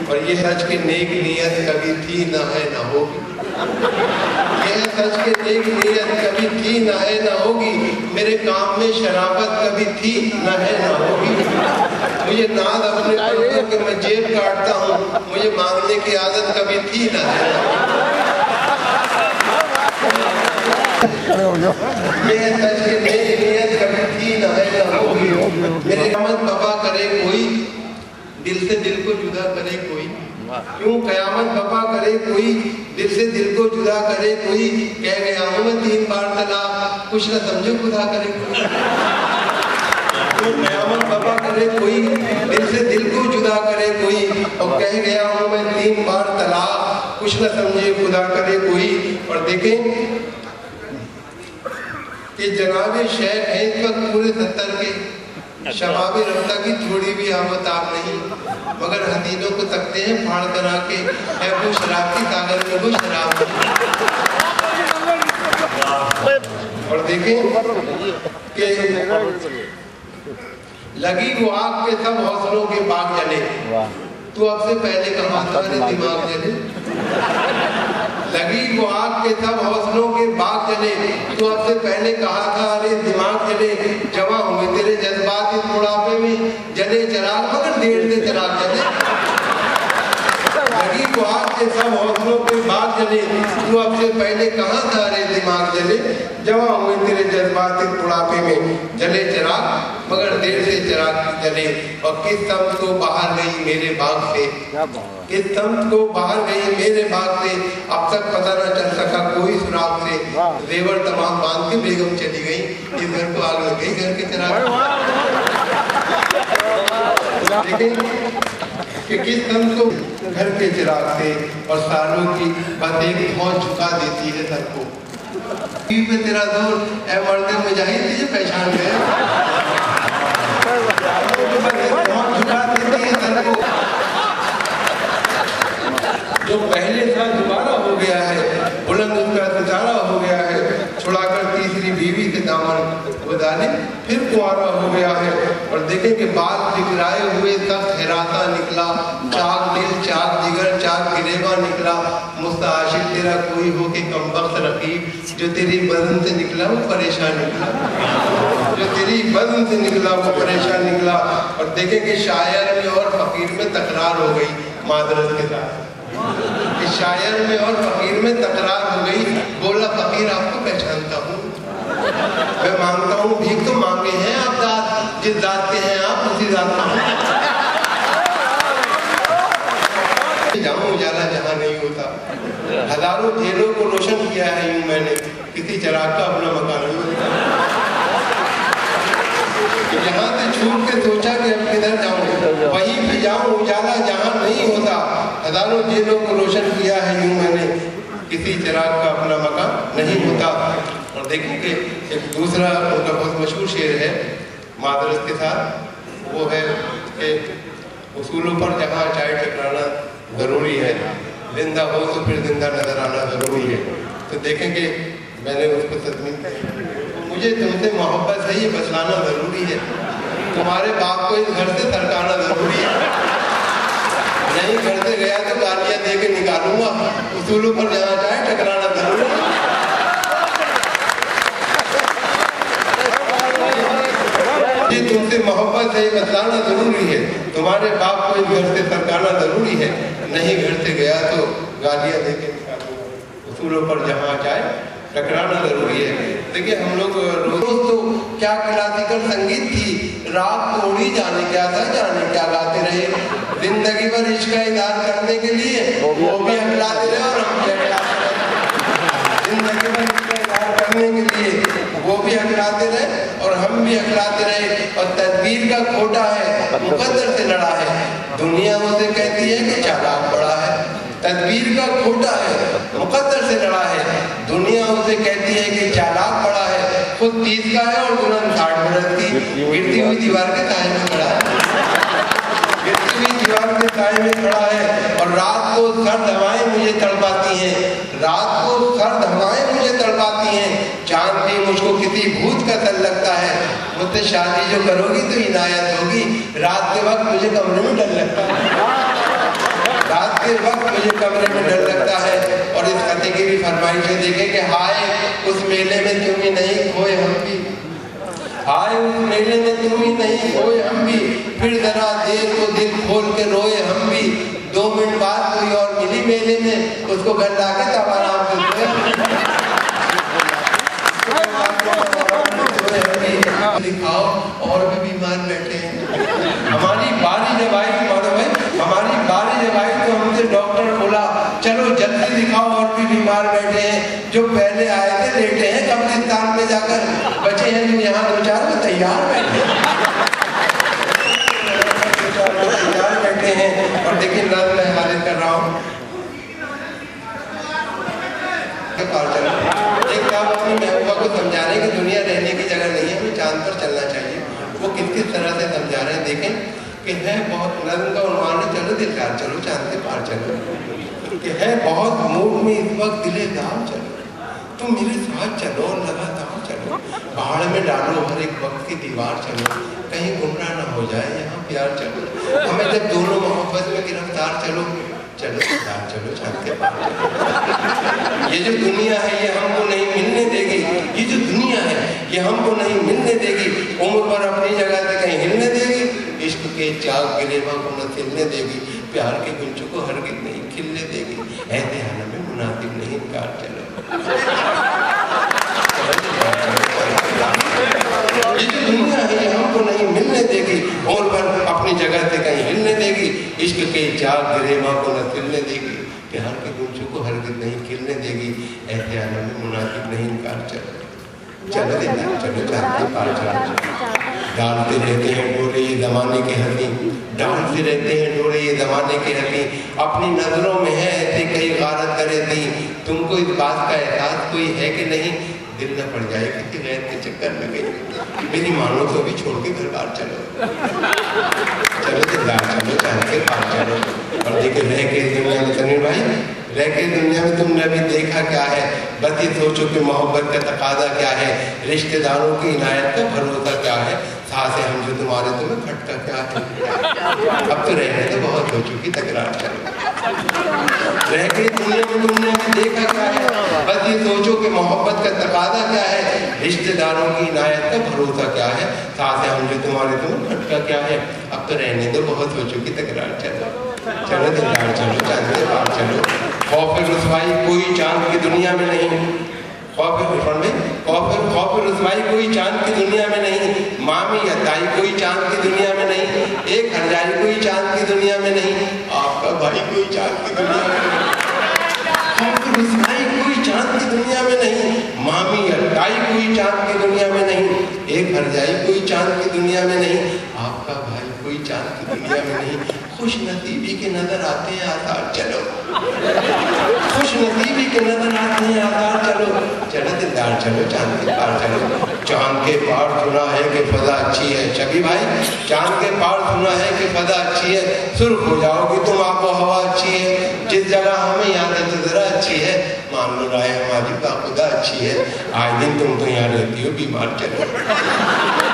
और ये सच की नेक नीयत कभी थी न है न होगी। ये सच की नेक नीयत कभी थी न है न होगी। मेरे काम में शराबत कभी थी न है न होगी। मुझे नाज अपने पर के मैं जेब काटता हूँ, मुझे मांगने की आदत कभी थी न है न होगी। ये सच की नेक नीयत कभी थी न है न होगी। मेरे कमत बपा करे कोई, दिल से दिल को जुदा करे कोई। क्यों कयामत बपा करे कोई, दिल से दिल को जुदा करे कोई। कह गया हूँ मैं 3 बार तलाक, कुछ न समझो खुदा करे कोई। क्यों कयामत बपा करे कोई, दिल से दिल को जुदा करे कोई। और कह गया हूँ मैं 3 बार तलाक, कुछ न समझे खुदा करे कोई। और देखें कि जनाबे शेख है इस वक्त पूरे 70 के, शबाबी रफ्ता की थोड़ी भी आमताब नहीं, मगर हदीनों को तकते हैं फाड़ कर आके, है वो शराब की सागर में वो शराब। और देखें कि लगी वो आग पे सब हौसलों के बाग जले। तो अब से पहले कहा था अरे दिमाग जले। लगी वो आग के सब हौसलों के बाग जले। तो अब से पहले कहा था अरे दिमाग जले। जमा हुए तेरे जज्बात इस बुढ़ापे में, जले चिराग मगर देर से चिराग जले। लगी वो आग के सब हौसलों के बाग जले। तो अब से पहले कहा था अरे दिमाग जले। जमा हुए तेरे जज्बात इस बुढ़ापे में, जले चिराग मगर देर से चिराग जले। और किस तम्त को बाहर गई मेरे बाग से, किस तम्त को बाहर गई मेरे बाग से। अब तक पता न चल सका कोई सुराग से। जेवर तमाम बांध के बेगम चली गई, इस घर को आग लग गई घर के चिराग। कि किस तम्त को घर के चिराग से। और सालों की बात एक फौज झुका देती है सर को। पे तेरा दूर ऐ मर्द मुजाहिद तुझे पहचान गए। झुका देती है सर को। जो पहले था दोबारा हो गया है, बुलंद उसका सितारा हो गया है। छुड़ाकर तीसरी बीवी के दामन वो डाले फिर कुआरा हो गया है। और देखें कि बाल बिखराए हुए सख्त हिराता निकला। चाक दिल चाक जिगर चाक गिरेबा निकला। मुस्ताशिर तेरा कोई हो के कमबख्त रकीब, जो तेरी बदन से निकला वो परेशान निकला। जो तेरी बदन से निकला वो परेशान निकला। और देखें कि शायर में और फकीर में तकरार हो गई मादरत के साथ। कि शायर में और फकीर में तकरार हो गई। बोला फकीर आपको पहचानता हूँ, मैं मांगता हूँ भीख तो मांगे हैं आप दाद, जिस दाद के हैं आप उसी दाद का हूँ। जाऊँ उजाला जहाँ नहीं होता। हजारों जेलों को रोशन किया है यूं मैंने, किसी चिराग का अपना मकान नहीं होता। यहाँ से छूट के सोचा कि अब किधर जाऊँ, वहीं भी जाऊँ उजाला जहाँ नहीं होता। हजारों जेलों को रोशन किया है यूं मैंने, किसी चिराग का अपना मकान नहीं होता। और देखिए कि एक दूसरा उनका बहुत मशहूर शेर है मादरस के साथ, वो है कि उसूलों पर जहाँ चाहे टकराना ज़रूरी है, जिंदा हो तो फिर जिंदा नजर आना ज़रूरी है। तो देखेंगे मैंने उसको तस्मीन, मुझे तुमसे मोहब्बत है ये बतलाना ज़रूरी है। तुम्हारे बाप को इस घर से सरकाना ज़रूरी है। नहीं घर से गया तो गालियाँ दे के निकालूंगा। उसूलों पर जहाँ चाहे टकराना ज़रूरी है। तुमसे मोहब्बत है ये बतलाना जरूरी है। तुम्हारे बाप को इस घर से सरकाना जरूरी है। नहीं घर से गया तो गालियाँ देके निकालूंगा। उसूलों पर जहाँ जाए टकराना जरूरी है। देखिए हम लोग रोज तो क्या क्लासिकल संगीत थी, राग तोड़ी जाने क्या था, जाने क्या गाते रहे। जिंदगी भर इश्क का इज़हार करने के लिए वो भी हकलाते रहे और हम भी हकलाते रहे। जिंदगी भर इश्क का इज़हार करने के लिए वो भी हकलाते रहे और हम भी हकलाते रहे। और तदबीर का खोटा है, मुकद्दर से लड़ा है। दुनिया उसे कहती है कि चालाक बड़ा है। तदबीर का खोटा है, मुकद्दर से लड़ा है। दुनिया उसे कहती है कि चालाक बड़ा है। खुद 30 का है और दुल्हन 60 बरस की। गिरती हुई दीवार के साए में खड़ा है। गिरती हुई दीवार के साए में खड़ा है। और रात को सर्द हवाएं मुझे तड़पाती हैं। रात को सर्द हवाएं मुझे तड़पाती हैं। चांद भी मुझको किसी भूत का तल लगता है। मुझसे शादी जो करोगी तो इनायत होगी। रात के वक्त मुझे कमरे में डर लगता है। जाते वक्त मुझे कमरे में डर लगता है। और इस कथी की भी फरमाइश है, देखे कि हाय उस मेले में तुम ही नहीं खोए हम भी, हाय उस मेले में तुम ही नहीं खोए हम भी, फिर जरा देर को दिल खोल के रोए हम भी। 2 मिनट बाद कोई और मिली मेले में, उसको घर लाके तब आराम से दिखाओ। और भी बीमार बैठे हैं। हमारी बारी जब आई मानो भाई, हमारी बारी जब आई तो हमसे डॉक्टर बोला चलो जल्दी दिखाओ, और भी बीमार बैठे हैं। जो पहले आए थे लेटे हैं कब्रिस्तान में जाकर, बचे हैं जो यहाँ 2-4 में तैयार बैठे हैं। और देखिए नज़र मैं हाजिर कर रहा हूँ, एक काम अपनी महबूबा को समझाने की दुनिया रहने की जगह नहीं है, हमें चांद पर चलना चाहिए। वो किस तरह से समझा रहे हैं देखें कि है बहुत नज़र का उन्वान है, चलो दिलदार चलो चांद के पार चलो, कि है बहुत मूड में इस वक्त दिलेदार चलो, तुम मेरे साथ चलो लगातार चलो, पहाड़ में डालो हर एक वक्त की दीवार चलो, कहीं गुमराह ना हो जाए यहाँ प्यार चलो, हमें जब दोनों मोहब्बत में गिरफ्तार चलो, चलो चलो चांद के पार। ये जो दुनिया है ये हमको नहीं मिलने देगी, ये जो दुनिया है ये हमको नहीं मिलने देगी, उम्र भर अपनी जगह से कहीं हिलने देगी, इश्क के चाक गिरेबा को न खिलने देगी, प्यार के गुंचों को हरगिज़ नहीं खिलने देगी, एहतियान में मुनासिब नहीं कार चलो। ये जो दुनिया है ये हमको नहीं मिलने देगी, उम्र भर अपनी जगह से कहीं हिलने देगी, इश्क के चाक गिरेबा को न खिलने देगी, प्यार के गुंचों को हरगिज़ नहीं खिलने देगी, एहतियान में मुनासिब नहीं कार चलो। चलो चलो चांद के पार चलो। डालते रहते हैं डोरे ये ज़माने के हसीन, डालते रहते हैं डोरे ये ज़माने के हसीन, अपनी नज़रों में है ऐसे कई गारत करे दी, तुमको इस बात का एहसास कोई है कि नहीं, दिल न पड़ जाए किसी गैर के चक्कर में गई, मेरी मानो तो भी छोड़ के घर बार चलो। चलो दिलदार चलो चांद के पार चलो। और देखिए रह के दुनिया में तनीर भाई, रह के दुनिया में तुमने अभी देखा क्या है, बस ये सोचो कि मोहब्बत का तकाजा क्या है, रिश्तेदारों की इनायत का भरोसा क्या है, साथ हम जो तुम्हारे तुम्हें खटका क्या है। अब तो रहने तो बहुत हो चुकी तकरार चलो। रह के दुनिया में तुमने अभी देखा क्या है, बस ये सोचो कि मोहब्बत का तकाजा क्या है, रिश्तेदारों की इनायत का भरोसा क्या है, साथ हम जो तुम्हारे तुम्हें खटका क्या है। अब तो रहने तो बहुत हो चुकी तकरार चलो। चलो दिलदार चलो चांद के पार चलो। खौफ रुसवाई कोई चांद की दुनिया में नहीं, खौफ रुसवाई कोई चांद की दुनिया में नहीं, मामी या ताई कोई चांद की दुनिया में नहीं, एक हरजाई कोई चांद की दुनिया में नहीं, आपका भाई कोई चांद की दुनिया में नहीं, खौफ रुसवाई कोई चांद की दुनिया में नहीं, मामी या ताई कोई चांद की दुनिया में नहीं, एक हरजाई कोई चांद की दुनिया में नहीं, आपका भाई कोई चांद की दुनिया में नहीं। खुश नसीबी के नजर आते हैं आसार चलो, खुश नसीबी के नजर आते हैं आसार चलो। चलो दिलदार चलो चांद के पार चलो। चांद के पार सुना है कि फजा अच्छी है, शबी भाई चांद के पार सुना है कि फजा अच्छी है, सुर्ख हो जाओगी तुम आबो हवा अच्छी है, जिस जगह हमें याद है तो जरा अच्छी है, मान लो राय हमारी बाखुदा अच्छी है, आए दिन तुम तो यहाँ रहती हो बीमार चलो।